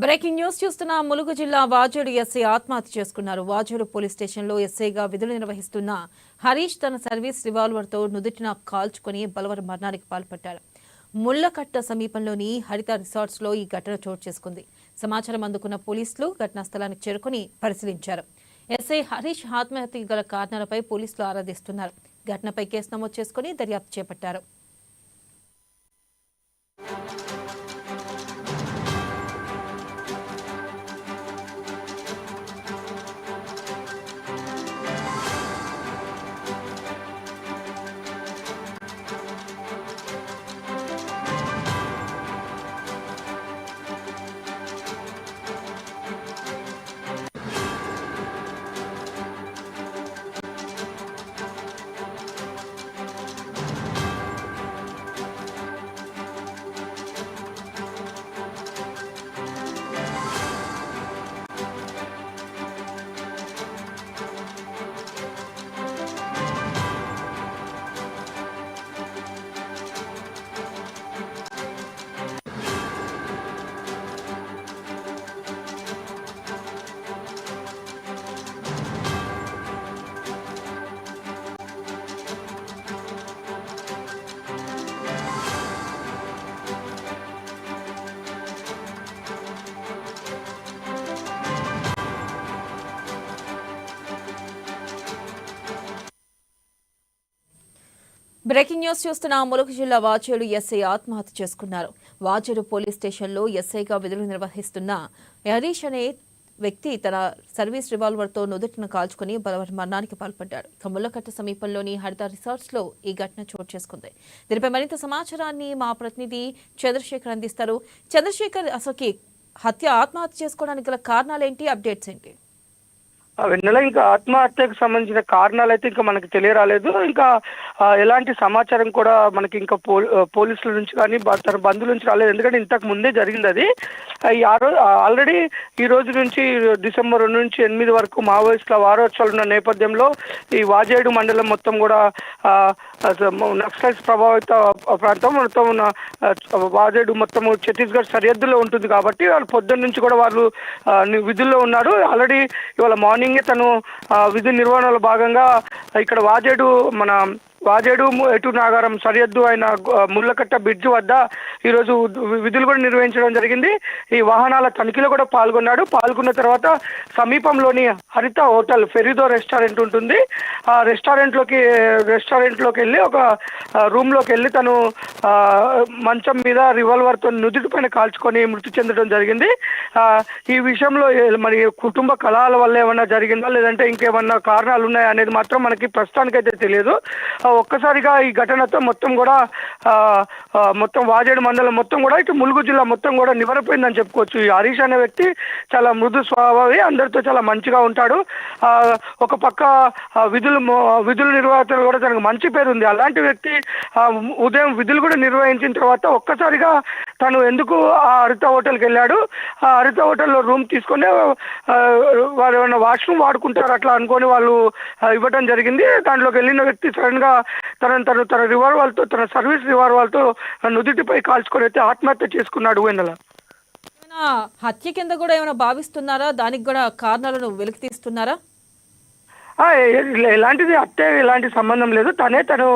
Breaking news చూస్తున్న ములుగు జిల్లా Vajedu SI ఆత్మహత్య చేసుకున్నారు. వాజేడు పోలీస్ స్టేషన్లో ఎస్ఐగా విధులు నిర్వహిస్తున్న హరీష్ తన సర్వీస్ రివాల్వర్తో నుదుటిన కాల్చుకుని బలవర మరణానికి పాల్పడ్డారు. ముళ్లకట్ట సమీపంలోని హరిత రిసార్ట్స్ లో ఈ ఘటన చోటు చేసుకుంది. సమాచారం అందుకున్న పోలీసులు ఘటనా స్థలానికి చేరుకుని పరిశీలించారు. ఎస్ఐ హరీష్ ఆత్మహత్యకు గల కారణాలపై పోలీసులు ఆరాధిస్తున్నారు. ఘటనపై కేసు నమోదు చేసుకుని దర్యాప్తు చేపట్టారు. బ్రేకింగ్ న్యూస్ చూస్తున్న ములుగు జిల్లా వాజేడు ఎస్ఐ ఆత్మహత్య చేసుకున్నారు. వాజేడు పోలీస్ స్టేషన్లో ఎస్ఐగా విధులు నిర్వహిస్తున్న హరీష్ అనే వ్యక్తి తన సర్వీస్ రివాల్వర్తో నుదుటిన కాల్చుకుని బలవర మరణానికి పాల్పడ్డాడు. ముళ్లకట్ట సమీపంలోని హరిత రిసార్ట్స్ లో ఈ ఘటన చోటు చేసుకుంది. దీనిపై మరింత సమాచారాన్ని మా ప్రతినిధి చంద్రశేఖర్ అందిస్తారు. చంద్రశేఖర్, అసలుకి ఆత్మహత్య చేసుకోవడానికి గల కారణాలేంటి, అప్డేట్స్ ఏంటి? వెన్నెల ఇంకా ఆత్మహత్యకు సంబంధించిన కారణాలు అయితే ఇంకా మనకి తెలియరాలేదు. ఇంకా ఎలాంటి సమాచారం కూడా మనకి ఇంకా పోలీసుల నుంచి కానీ తన బంధువుల నుంచి రాలేదు. ఎందుకంటే ఇంతకు ముందే జరిగింది అది. ఆల్రెడీ ఈ రోజు నుంచి డిసెంబర్ 2 నుంచి 8 వరకు మావోయిస్టుల వారోత్సవాలు ఉన్న నేపథ్యంలో ఈ వాజేడు మండలం మొత్తం కూడా నక్సలైట్స్ ప్రభావిత ప్రాంతం మొత్తం ఉన్న వాజేడు మొత్తం ఛత్తీస్గఢ్ సరిహద్దులో ఉంటుంది కాబట్టి వాళ్ళు పొద్దున్న నుంచి కూడా వాళ్ళు విధుల్లో ఉన్నారు. ఆల్రెడీ ఇవాళ మార్నింగ్ తను విధి నిర్వహణలో భాగంగా ఇక్కడ వాజేడు ఎటు నాగారం సరిహద్దు అయిన ముళ్లకట్ట బ్రిడ్జ్ వద్ద ఈరోజు విధులు కూడా నిర్వహించడం జరిగింది. ఈ వాహనాల తనిఖీలో కూడా పాల్గొన్న తర్వాత సమీపంలోని హరిత హోటల్ ఫెరిదో రెస్టారెంట్ ఉంటుంది. ఆ రెస్టారెంట్లోకి వెళ్ళి ఒక రూమ్లోకి వెళ్ళి తను మంచం మీద రివాల్వర్తో నుదుటి పైన కాల్చుకొని మృతి చెందడం జరిగింది. ఈ విషయంలో మరి కుటుంబ కలహాల వల్ల ఏమన్నా జరిగిందా లేదంటే ఇంకేమన్నా కారణాలు ఉన్నాయా అనేది మాత్రం మనకి ప్రస్తుతానికైతే తెలియదు. ఒక్కసారిగా ఈ ఘటనతో మొత్తం వాజేడు మండలం మొత్తం కూడా ఇటు ములుగు జిల్లా మొత్తం కూడా నివరపోయిందని చెప్పుకోవచ్చు. ఈ హరీష్ అనే వ్యక్తి చాలా మృదు స్వభావి, అందరితో చాలా మంచిగా ఉంటాడు. ఒక పక్క విధులు నిర్వహణ కూడా తనకు మంచి పేరు ఉంది. అలాంటి వ్యక్తి ఉదయం విధులు కూడా నిర్వహించిన తర్వాత ఒక్కసారిగా తను ఎందుకు ఆ హరిత హోటల్కి వెళ్ళాడు. ఆ హరిత హోటల్లో రూమ్ తీసుకొని వాళ్ళు ఏమైనా వాష్రూమ్ వాడుకుంటారు అట్లా అనుకొని వాళ్ళు ఇవ్వడం జరిగింది. దాంట్లోకి వెళ్ళిన వ్యక్తి సడన్ గా తన రివాల్వర్తో తన సర్వీస్ రివాల్వర్తో నుదుటిపై కాల్చుకొని అయితే ఆత్మహత్య చేసుకున్నాడు. వెన్నెల, హత్య కింద కూడా ఏమైనా భావిస్తున్నారా? దానికి కూడా కారణాలను వెలికి తీస్తున్నారా? ఎలాంటి సంబంధం లేదు. తను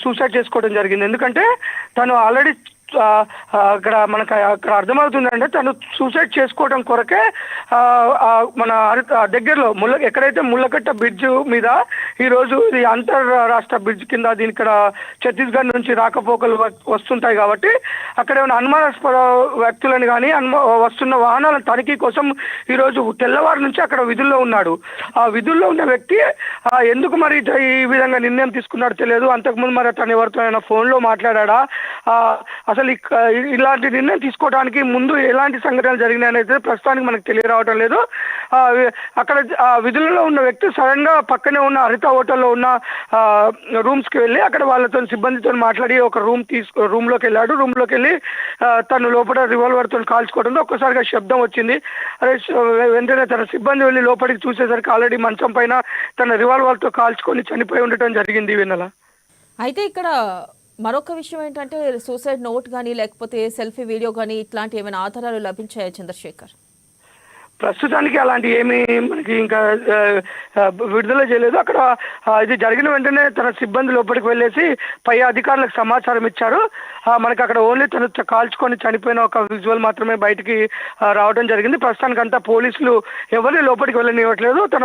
సూసైడ్ చేసుకోవడం జరిగింది. ఎందుకంటే తను ఆల్రెడీ అక్కడ అర్థమవుతుందంటే తను సూసైడ్ చేసుకోవడం కొరకే మన దగ్గరలో ఎక్కడైతే ముళ్లకట్ట బ్రిడ్జ్ మీద ఈరోజు ఇది అంతర్రాష్ట్ర బ్రిడ్జ్ కింద దీని ఇక్కడ ఛత్తీస్గఢ్ నుంచి రాకపోకలు వస్తుంటాయి కాబట్టి అక్కడ ఏమైనా అనుమానాస్పద వ్యక్తులను కానీ వస్తున్న వాహనాల తనిఖీ కోసం ఈరోజు తెల్లవారు నుంచి అక్కడ విధుల్లో ఉన్నాడు. ఆ విధుల్లో ఉన్న వ్యక్తి ఎందుకు మరి ఈ విధంగా నిర్ణయం తీసుకున్నాడో తెలియదు. అంతకుముందు మరి తను ఎవరితో ఫోన్లో మాట్లాడా, అసలు ఇలాంటి నిర్ణయం తీసుకోవడానికి ముందు ఎలాంటి సంఘటనలు జరిగినాయనైతే ప్రస్తుతానికి మనకు తెలియరావటం లేదు. అక్కడ విధులలో ఉన్న వ్యక్తి సడన్ గా పక్కనే ఉన్న హరిత హోటల్లో ఉన్న రూమ్స్కి వెళ్ళి అక్కడ వాళ్ళతో సిబ్బందితో మాట్లాడి ఒక రూమ్లోకి వెళ్ళాడు. రూమ్లోకి వెళ్ళి తను లోపల రివాల్వర్తో కాల్చుకోవడంతో ఒక్కసారిగా శబ్దం వచ్చింది. వెంటనే తన సిబ్బంది వెళ్ళి లోపలికి చూసేసరికి ఆల్రెడీ మంచం పైన తన రివాల్వర్తో కాల్చుకొని చనిపోయి ఉండటం జరిగింది. వెన్నెల, అయితే ఇక్కడ మరొక విషయం ఏంటంటే సూసైడ్ నోట్ కానీ లేకపోతే సెల్ఫీ వీడియో కానీ ఇట్లాంటి ఏమైనా ఆధారాలు లభించాయా చంద్రశేఖర్? ప్రస్తుతానికి అలాంటి ఏమీ మనకి ఇంకా విడుదల చేయలేదు. అక్కడ ఇది జరిగిన వెంటనే తన సిబ్బంది లోపలికి వెళ్ళేసి పై అధికారులకు సమాచారం ఇచ్చారు. మనకి అక్కడ ఓన్లీ తను కాల్చుకొని చనిపోయిన ఒక విజువల్ మాత్రమే బయటికి రావడం జరిగింది. ప్రస్తుతానికి అంతా పోలీసులు ఎవరిని లోపలికి వెళ్ళనివ్వట్లేదు. తన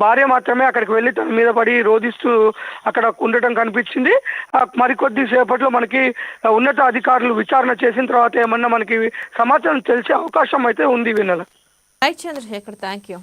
భార్య మాత్రమే అక్కడికి వెళ్ళి తన మీద పడి రోధిస్తూ అక్కడ ఉండటం కనిపించింది. మరికొద్ది సేపట్లో మనకి ఉన్నత అధికారులు విచారణ చేసిన తర్వాత ఏమన్నా మనకి సమాచారం తెలిసే అవకాశం అయితే ఉంది. వినాలి. Right Chandrasekhar, thank you.